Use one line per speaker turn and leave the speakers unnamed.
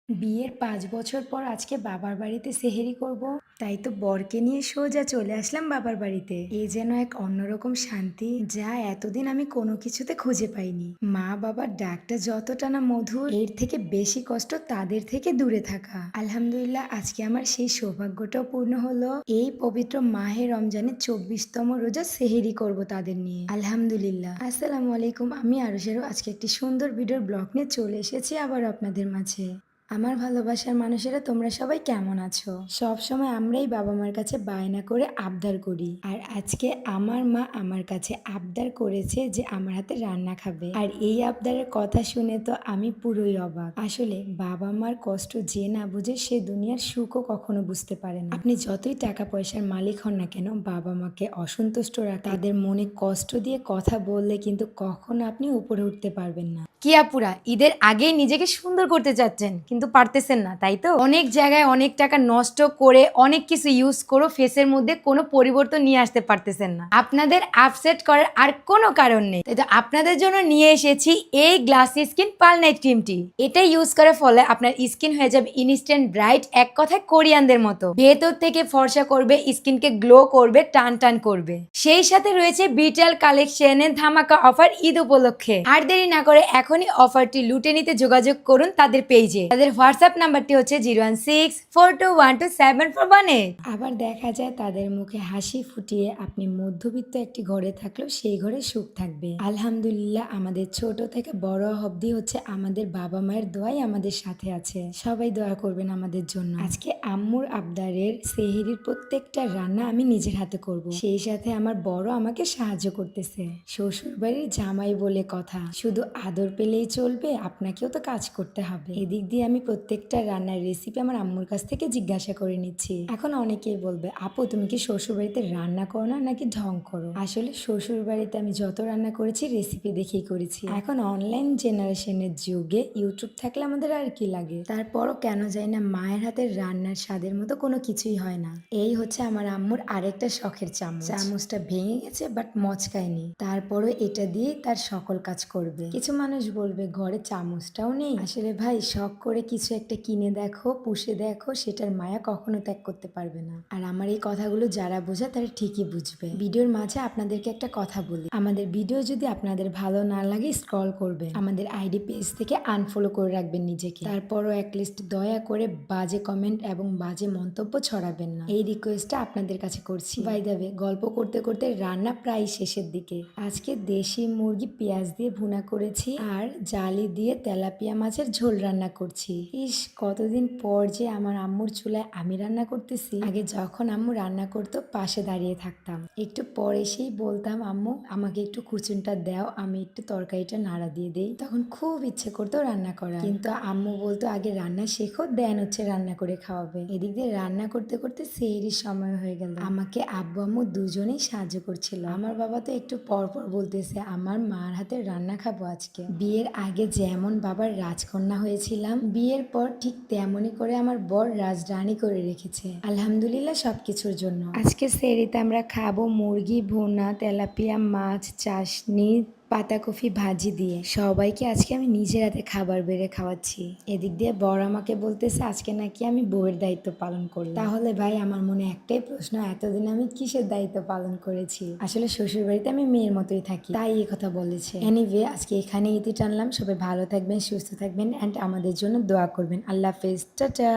বিয়ের ৫ বছর পর আজকে বাবার বাড়িতে সেহেরি করব। তাই তো বরকে নিয়ে সোজা চলে আসলাম বাবার বাড়িতে। এ যেন এক অন্যরকম শান্তি, যা এতদিন আমি কোনো কিছুতে খুঁজে পাইনি। মা বাবার ডাকটা যতটা না মধুর, এর থেকে বেশি কষ্ট তাদের থেকে দূরে থাকা। আলহামদুলিল্লাহ, আজকে আমার সেই সৌভাগ্যটাও পূর্ণ হলো। এই পবিত্র মাহে রমজানের ২৪তম রোজা সেহেরি করব তাদের নিয়ে। আলহামদুলিল্লাহ। আসসালামু আলাইকুম, আমি আরুষেরও আজকে একটি সুন্দর ভিডিওর ব্লগ নিয়ে চলে এসেছি আবার আপনাদের মাঝে। আমার ভালোবাসার মানুষেরা, তোমরা সবাই কেমন আছো? সব সময় আমরাই বাবা মার কাছে বায়না করে আবদার করি, আর আজকে আমার মা আমার কাছে আবদার করেছে যে আমার হাতে রান্না খাবে। আর এই আবদারের কথা শুনে তো আমি পুরোই অবাক। আসলে বাবা মার কষ্ট যে না বুঝে সে দুনিয়ার সুখও কখনো বুঝতে পারে না। আপনি যতই টাকা পয়সার মালিক হন না কেন, বাবা মাকে অসন্তুষ্ট রাখা, তাদের মনে কষ্ট দিয়ে কথা বললে কিন্তু কখনো আপনি উপরে উঠতে পারবেন না।
কি আপুরা, ঈদের আগেই নিজেকে সুন্দর করতে চাচ্ছেন কিন্তু পারতেছেন না, তাই তো? অনেক জায়গায় অনেক টাকা নষ্ট করে অনেক কিছু ইউজ করো, ফেসের মধ্যে কোনো পরিবর্তন নিয়ে আসতে পারতেছেন না। আপনাদের আপসেট করার আর কোনো কারণ নেই, তাই তো আপনাদের জন্য নিয়ে এসেছি এই গ্লাসি স্কিন পার্ল নাইট ক্রিমটি। এটা ইউজ করার ফলে আপনার স্কিন হয়ে যাবে ইনস্ট্যান্ট ব্রাইট, এক কথায় কোরিয়ানদের মতো। ভেতর থেকে ফর্সা করবে, স্কিনকে গ্লো করবে, টান টান করবে। সেই সাথে রয়েছে বিটাল কালেকশনের ধামাকা অফার ঈদ উপলক্ষে। আর দেরি না করে এখনই অফারটি লুটে নিতে যোগাযোগ করুন তাদের পেজে। তাদের হোয়াটসঅ্যাপ নাম্বারটি হচ্ছে 01642127418।
আবার দেখা যায় তাদের মুখে হাসি ফুটিয়ে আপনি মধ্যবিত্ত একটি ঘরে থাকলেও সেই ঘরে সুখ থাকবে। আলহামদুলিল্লাহ, আমাদের ছোট থেকে বড় অবধি হচ্ছে আমাদের বাবা মায়ের দোয়াই আমাদের সাথে আছে। সবাই দোয়া করবেন আমাদের জন্য। আজকে আম্মুর আবদারের সেহরির প্রত্যেকটা রান্না আমি নিজের হাতে করব। সেই সাথে আমার বড় আমাকে সাহায্য করতেছে। শ্বশুর বাড়ির জামাই বলে কথা, শুধু আদর পেলেই চলবে, আপনাকেও তো কাজ করতে হবে। এদিক দিয়ে আমি প্রত্যেকটা রান্নার রেসিপি আমার আম্মুর কাছ থেকে জিজ্ঞাসা করে নিচ্ছি। এখন অনেকেই বলবে, আপু তুমি কি শ্বশুর বাড়িতে রান্না করো না নাকি ঢং করো? আসলে শ্বশুর বাড়িতে আমি যত রান্না করেছি রেসিপি দেখেই করেছি। এখন অনলাইন জেনারেশনের যুগে ইউটিউব থাকলে আমাদের আর কি লাগে। তারপরও কেন যায় না, মায়ের হাতের রান্নার স্বাদের মতো কোনো কিছুই হয় না। এই হচ্ছে আমার আম্মুর আরেকটা শখের চামচ। চামচটা ভেঙে গেছে বাট মচকায়নি, তারপরও এটা দিয়ে তার সকল কাজ করবে। কিছু মানুষ বলবে ঘরে চামচটাও নেই। আসলে ভাই, শখ করে কিছু একটা কিনে দেখো, পুষে দেখো, সেটার মায়া কখনো ত্যাগ করতে পারবে না। আর আমার এই কথাগুলো যারা বোঝে তারা ঠিকই বুঝবে। ভিডিওর মাঝে আপনাদেরকে একটা কথা বলি, আমাদের ভিডিও যদি আপনাদের ভালো না লাগে স্ক্রল করবেন, আমাদের আইডি পেজ থেকে আনফলো করে রাখবেন নিজেকে। তারপরও অ্যাটলিস্ট দয়া করে বাজে কমেন্ট এবং বাজে মন্তব্য ছড়াবেন না, এই রিকোয়েস্টটা আপনাদের কাছে করছি। বাই দ্য ওয়ে, গল্প করতে করতে রান্না প্রায় শেষের দিকে। আজকে দেশি মুরগি পেঁয়াজ দিয়ে ভুনা করেছি আর জালি দিয়ে তেলাপিয়া মাছের ঝোল রান্না করছি। ইস, কতদিন পর যে আমার আম্মুর চুলায় আমি রান্না করতেছি। আগে যখন আম্মু রান্না করতো পাশে দাঁড়িয়ে থাকতাম, একটু পর এসেই বলতাম, আম্মু আমাকে একটু কুচুনটা দাও, আমি একটু তরকারিটা নাড়া দিয়ে দেই। তখন খুব ইচ্ছে করতো রান্না করা, কিন্তু আম্মু বলতো আগে রান্না শেখো, দেন হচ্ছে রান্না করে খাওয়াবে। এদিক দিয়ে রান্না করতে করতে সেহরির সময় হয়ে গেল। আমাকে আব্বু আম্মু দুজনেই সাহায্য করছিল। আমার বাবা তো একটু পর পর বলতেছে আমার মার হাতে রান্না খাবো আজকে। বিয়ের আগে যেমন বাবার রাজকন্যা হয়েছিলাম, বিয়ের পর ঠিক তেমনই করে আমার বর রাজরানী করে রেখেছে। আলহামদুলিল্লাহ সবকিছুর জন্য। আজকে সেহরিতে আমরা খাবো মুরগি ভুনা, তেলাপিয়া মাছ, চাশনি, পাতাকপি ভাজি দিয়ে। সবাইকে আজকে আমি নিজের হাতে খাবার বেড়ে খাওয়াচ্ছি। এদিক দিয়ে বড় আমাকে বলতেছে আজকে নাকি আমি বউয়ের দায়িত্ব পালন করলাম। তাহলে ভাই, আমার মনে একটাই প্রশ্ন, এতদিন আমি কিসের দায়িত্ব পালন করেছি? আসলে শ্বশুর বাড়িতে আমি মেয়ের মতোই থাকি, তাই এই কথা বলেছে। এনিওয়ে, আজকে এখানে ইতি টানলাম। সবাই ভালো থাকবেন, সুস্থ থাকবেন, অ্যান্ড আমাদের জন্য দোয়া করবেন। আল্লাহ হাফেজ, টাটা।